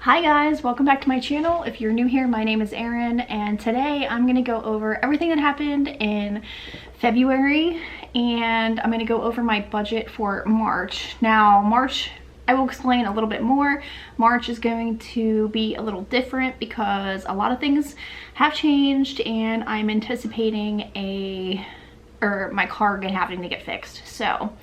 Hi guys, welcome back to my channel. If you're new here, my name is Erin, and today I'm going to go over everything that happened in February, and I'm going to go over my budget for March. Now, March, I will explain a little bit more. March is going to be a little different because a lot of things have changed, and I'm anticipating my car having to get fixed. So,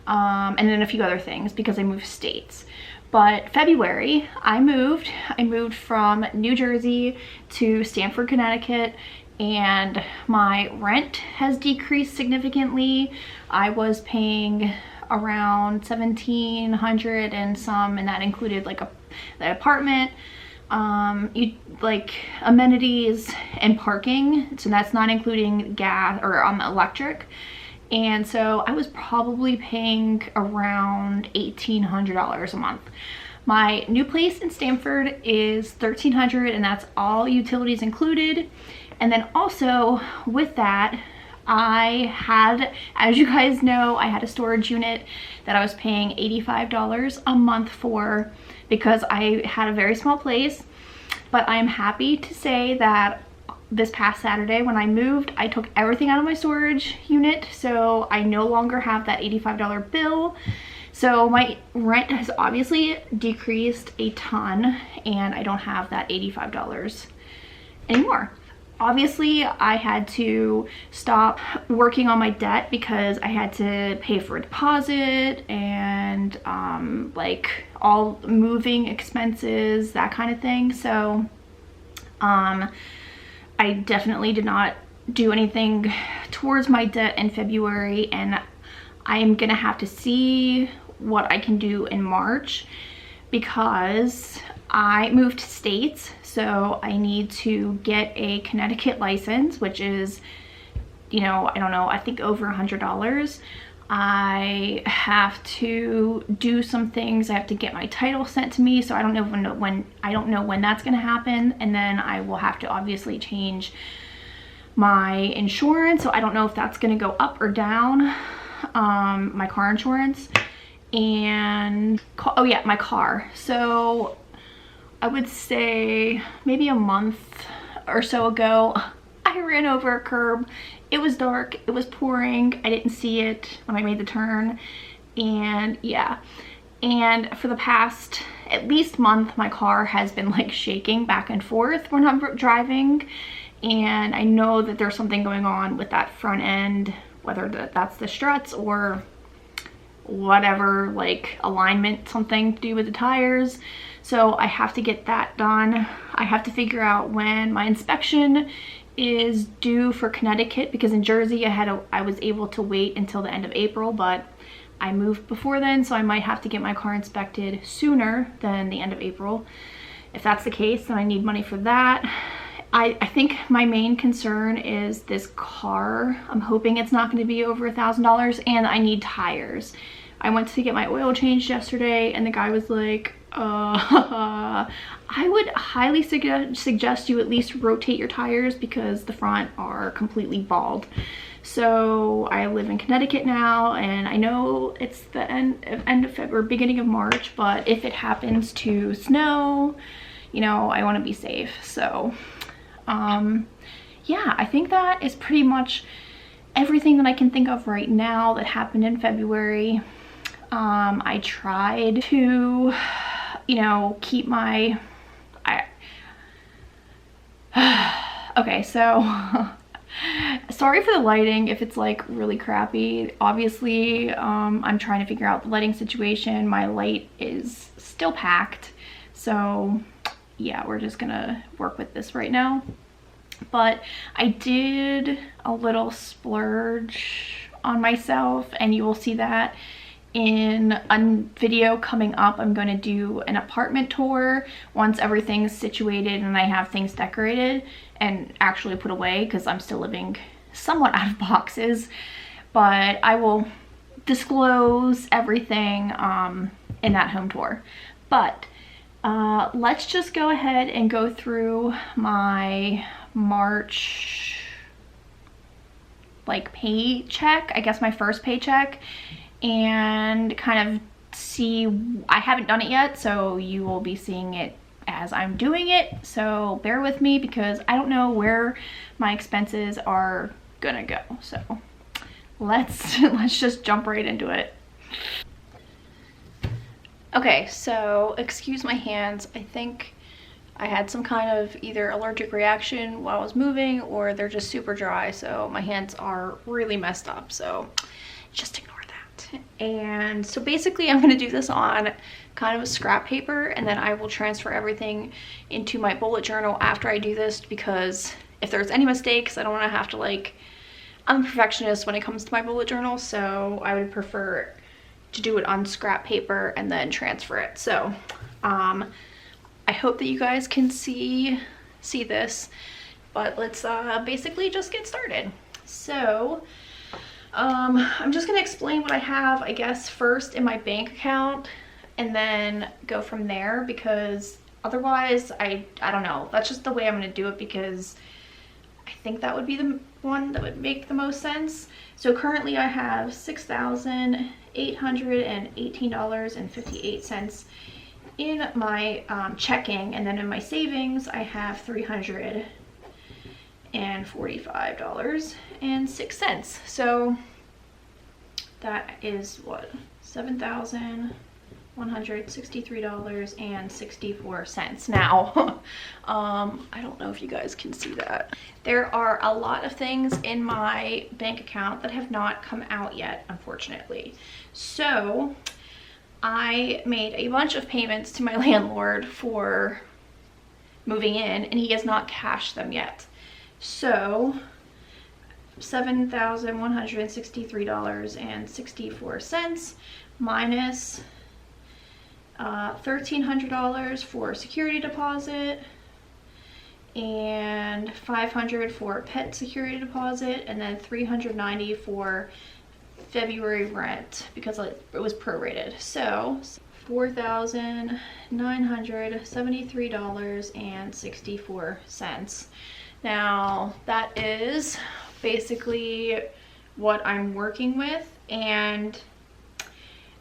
and then a few other things because I moved states. But February, I moved from New Jersey to Stamford, Connecticut, and my rent has decreased significantly. I was paying around $1,700 and some, and that included like the apartment, like amenities and parking. So that's not including gas or electric. And so I was probably paying around $1,800 a month. My new place in Stamford is $1,300, and that's all utilities included. And then also with that, I had, as you guys know, I had a storage unit that I was paying $85 a month for because I had a very small place. But I'm happy to say that this past Saturday when I moved, I took everything out of my storage unit, so I no longer have that $85 bill. So my rent has obviously decreased a ton, and I don't have that $85 anymore. Obviously, I had to stop working on my debt because I had to pay for a deposit and like all moving expenses, that kind of thing. So I definitely did not do anything towards my debt in February, and I'm gonna have to see what I can do in March because I moved states, so I need to get a Connecticut license, which is, you know, I don't know, I think over $100. I have to do some things. I have to get my title sent to me, so I don't know when that's going to happen, and then I will have to obviously change my insurance. So I don't know if that's going to go up or down, my car insurance, and oh yeah, my car. So I would say maybe a month or so ago, I ran over a curb. It was dark, it was pouring, I didn't see it when I made the turn, and yeah. And for the past at least month, my car has been like shaking back and forth when I'm driving, and I know that there's something going on with that front end, whether that's the struts or whatever, like alignment, something to do with the tires. So I have to get that done. I have to figure out when my inspection is due for Connecticut, because in Jersey I was able to wait until the end of April, but I moved before then, so I might have to get my car inspected sooner than the end of April. If that's the case, then I need money for that. I think my main concern is this car. I'm hoping it's not going to be over $1,000, and I need tires. I went to get my oil changed yesterday, and the guy was like, I would highly suggest you at least rotate your tires because the front are completely bald. So I live in Connecticut now, and I know it's the end of February, beginning of March, but if it happens to snow, you know, I want to be safe. So yeah, I think that is pretty much everything that I can think of right now that happened in February. I tried to, you know, keep my, okay, so sorry for the lighting if it's like really crappy. Obviously, I'm trying to figure out the lighting situation. My light is still packed, so yeah, we're just gonna work with this right now. But I did a little splurge on myself, and you will see that in a video coming up. I'm going to do an apartment tour once everything's situated and I have things decorated and actually put away, because I'm still living somewhat out of boxes. But I will disclose everything in that home tour. But let's just go ahead and go through my March like paycheck, I guess my first paycheck, and kind of see. I haven't done it yet, so you will be seeing it as I'm doing it, so bear with me because I don't know where my expenses are gonna go. So let's just jump right into it. Okay, so excuse my hands. I think I had some kind of either allergic reaction while I was moving, or they're just super dry, so my hands are really messed up, so just ignore that. And so basically I'm gonna do this on kind of a scrap paper, and then I will transfer everything into my bullet journal after I do this, because if there's any mistakes, I don't want to have to, like, I'm a perfectionist when it comes to my bullet journal, so I would prefer to do it on scrap paper and then transfer it. So I hope that you guys can see this, but let's basically just get started. So I'm just gonna explain what I have, I guess, first in my bank account, and then go from there, because otherwise I don't know, that's just the way I'm gonna do it, because I think that would be the one that would make the most sense. So currently I have $6,818.58 in my checking, and then in my savings I have $345.06. So that is what, $7,163.64. Now, I don't know if you guys can see that. There are a lot of things in my bank account that have not come out yet, unfortunately. So I made a bunch of payments to my landlord for moving in, and he has not cashed them yet. So $7,163.64 minus $1,300 for security deposit and $500 for pet security deposit, and then $390 for February rent because it was prorated. So $4,973.64. Now that is basically what I'm working with, and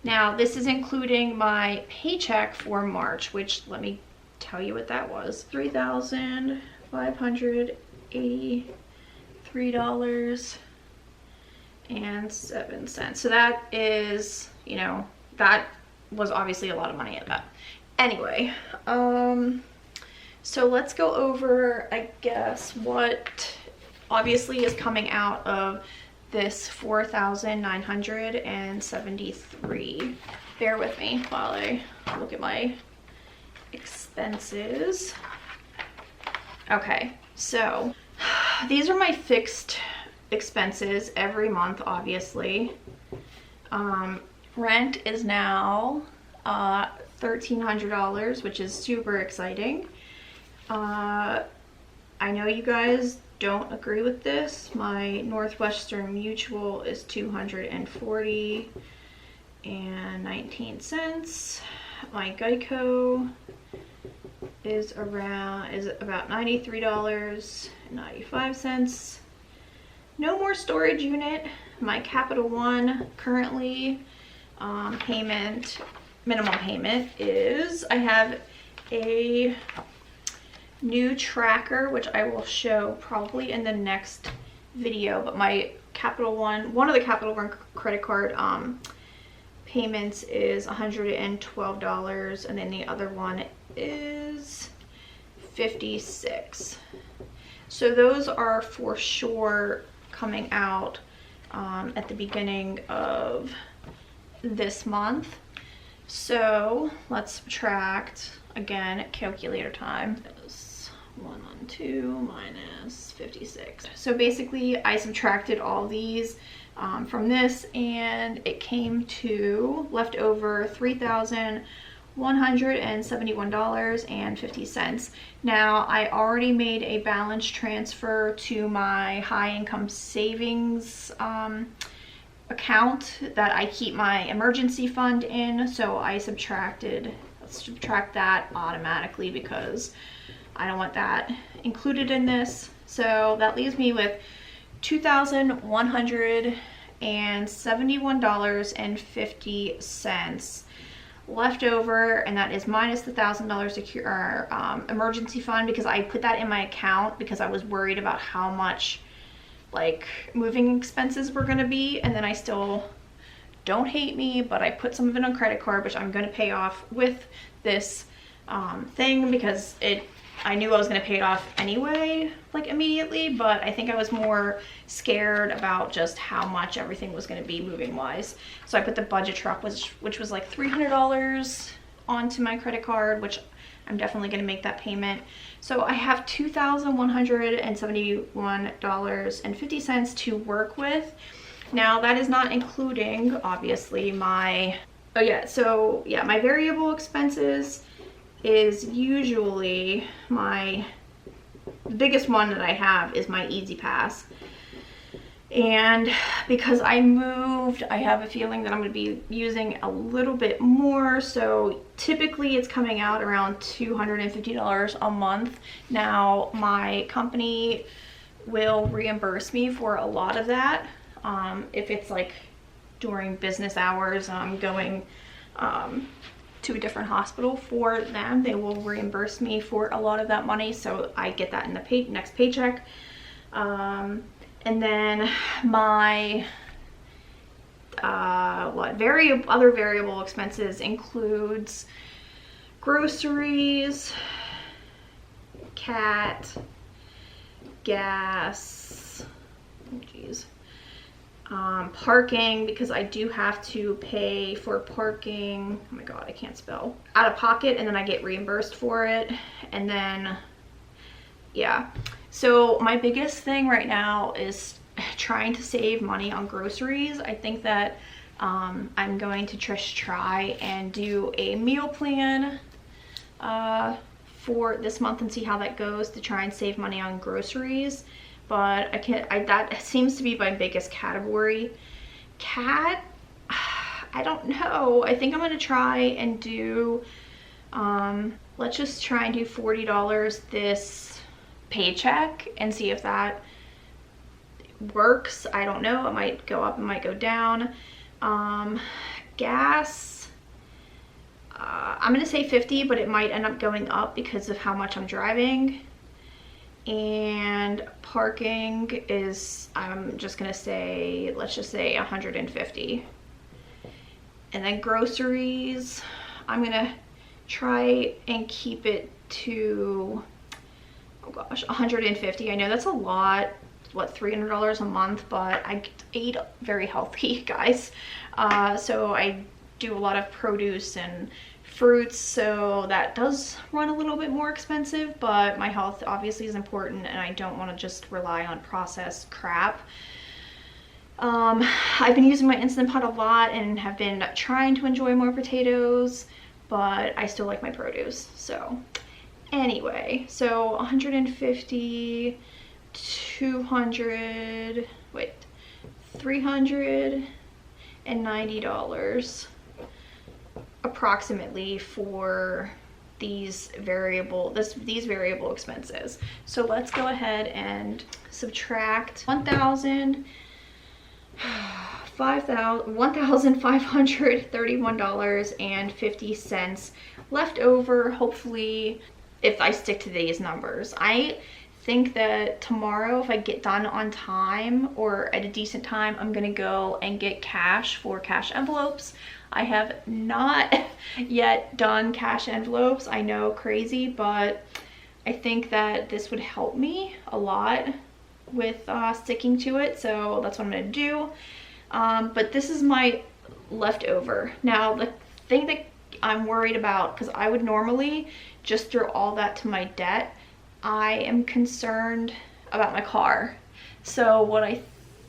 now this is including my paycheck for March, which, let me tell you what that was. $3,583.07. So that is, you know, that was obviously a lot of money at that. Anyway, so let's go over, I guess, what obviously is coming out of this $4,973. Bear with me while I look at my expenses. Okay, so these are my fixed expenses every month, obviously. Rent is now $1,300, which is super exciting. I know you guys don't agree with this. My Northwestern Mutual is $240.19. My Geico is about $93.95. No more storage unit. My Capital One currently minimum payment is, I have a new tracker, which I will show probably in the next video, but my Capital One, one of the Capital One credit card payments is $112, and then the other one is $56. So those are for sure coming out at the beginning of this month. So let's subtract, again, calculator time. 112 minus 56. So basically I subtracted all these from this, and it came to left over $3,171.50. Now I already made a balance transfer to my high income savings account that I keep my emergency fund in, so I subtract that automatically because I don't want that included in this. So that leaves me with $2,171.50 left over, and that is minus the $1,000 secure emergency fund, because I put that in my account because I was worried about how much like moving expenses were going to be. And then I still, don't hate me, but I put some of it on credit card, which I'm going to pay off with this thing, because I knew I was going to pay it off anyway, like immediately, but I think I was more scared about just how much everything was going to be moving wise. So I put the budget truck, which was like $300 onto my credit card, which I'm definitely going to make that payment. So I have $2,171.50 to work with. Now that is not including, obviously, my variable expenses is usually the biggest one that I have is my Easy Pass. And because I moved, I have a feeling that I'm going to be using a little bit more. So typically it's coming out around $250 a month. Now my company will reimburse me for a lot of that. If it's like during business hours, I'm going to a different hospital for them, they will reimburse me for a lot of that money, so I get that in the next paycheck. And then my other variable expenses includes groceries, cat, gas, parking, because I do have to pay for parking. Oh my god, I can't spell. Out of pocket, and then I get reimbursed for it. And then, yeah. So my biggest thing right now is trying to save money on groceries. I think that I'm going to just try and do a meal plan for this month and see how that goes, to try and save money on groceries. But that seems to be my biggest category. Cat, I don't know. I think I'm gonna try and do, let's just try and do $40 this paycheck and see if that works. I don't know, it might go up, it might go down. Gas, I'm gonna say 50, but it might end up going up because of how much I'm driving. And parking is, I'm just gonna say, let's just say 150. And then groceries, I'm gonna try and keep it to, oh gosh, 150. I know that's a lot, what, $300 a month, but I eat very healthy, guys. So I do a lot of produce and fruits, so that does run a little bit more expensive, but my health obviously is important, and I don't want to just rely on processed crap. I've been using my Instant Pot a lot and have been trying to enjoy more potatoes, but I still like my produce. So anyway, so 150, 200, wait, $390 approximately for these variable expenses. So let's go ahead and subtract $1,531.50 left over, hopefully, if I stick to these numbers. I think that tomorrow, if I get done on time or at a decent time, I'm gonna go and get cash for cash envelopes. I have not yet done cash envelopes. I know, crazy, but I think that this would help me a lot with sticking to it, so that's what I'm gonna do. But this is my leftover. Now, the thing that I'm worried about, because I would normally just throw all that to my debt, I am concerned about my car. So what I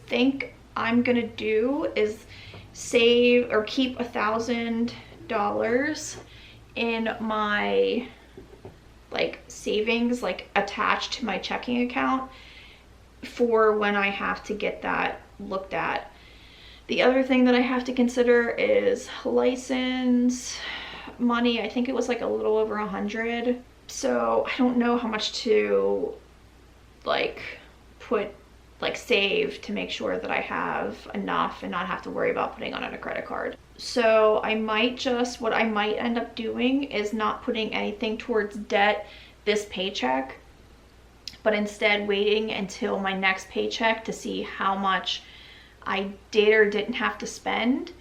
think I'm gonna do is save or keep $1,000 in my savings, attached to my checking account for when I have to get that looked at. The other thing that I have to consider is license money. I think it was a little over 100. So I don't know how much to save to make sure that I have enough and not have to worry about putting on a credit card. So I might just, what I might end up doing is not putting anything towards debt this paycheck, but instead waiting until my next paycheck to see how much I did or didn't have to spend.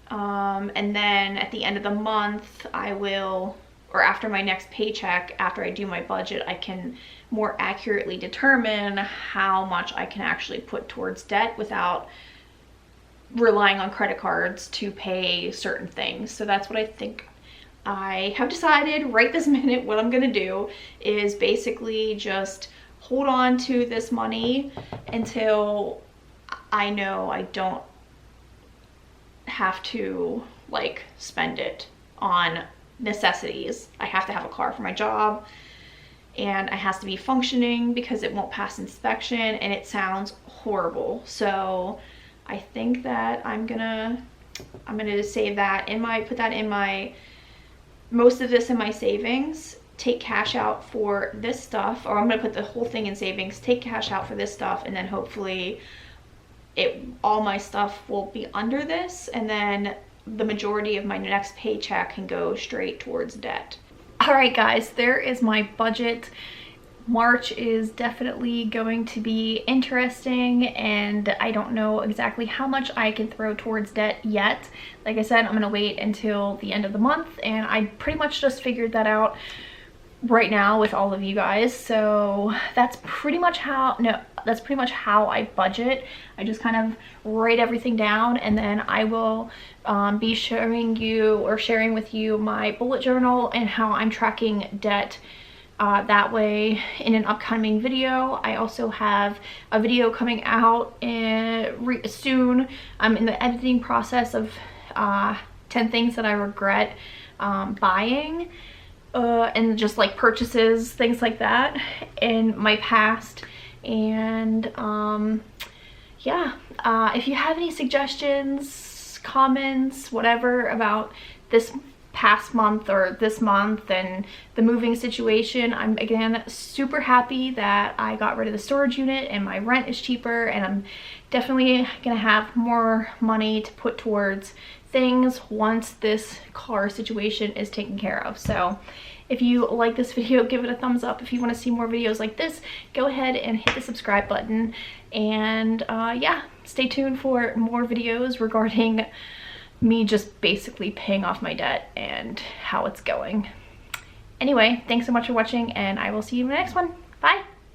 And then at the end of the month, I will, or after my next paycheck, after I do my budget, I can more accurately determine how much I can actually put towards debt without relying on credit cards to pay certain things. So that's what I think I have decided right this minute. What I'm gonna do is basically just hold on to this money until I know I don't have to like spend it on necessities. I have to have a car for my job, and it has to be functioning because it won't pass inspection, and it sounds horrible. So I think that I'm gonna save that in my, put that in my, most of this in my savings, take cash out for this stuff, or I'm gonna put the whole thing in savings, take cash out for this stuff, and then hopefully all my stuff will be under this, and then the majority of my next paycheck can go straight towards debt. All right guys, there is my budget. March is definitely going to be interesting, and I don't know exactly how much I can throw towards debt yet. Like I said, I'm gonna wait until the end of the month, and I pretty much just figured that out right now with all of you guys. So that's pretty much how, that's pretty much how I budget. I just kind of write everything down, and then I will be sharing with you my bullet journal and how I'm tracking debt that way in an upcoming video. I also have a video coming out soon. I'm in the editing process of 10 things that I regret buying, and just like purchases, things like that in my past. And yeah, if you have any suggestions, comments, whatever about this past month or this month and the moving situation, I'm again super happy that I got rid of the storage unit and my rent is cheaper, and I'm definitely gonna have more money to put towards things once this car situation is taken care of. So if you like this video, give it a thumbs up. If you want to see more videos like this, go ahead and hit the subscribe button, and yeah, stay tuned for more videos regarding me just basically paying off my debt and how it's going. Anyway, thanks so much for watching, and I will see you in the next one. Bye!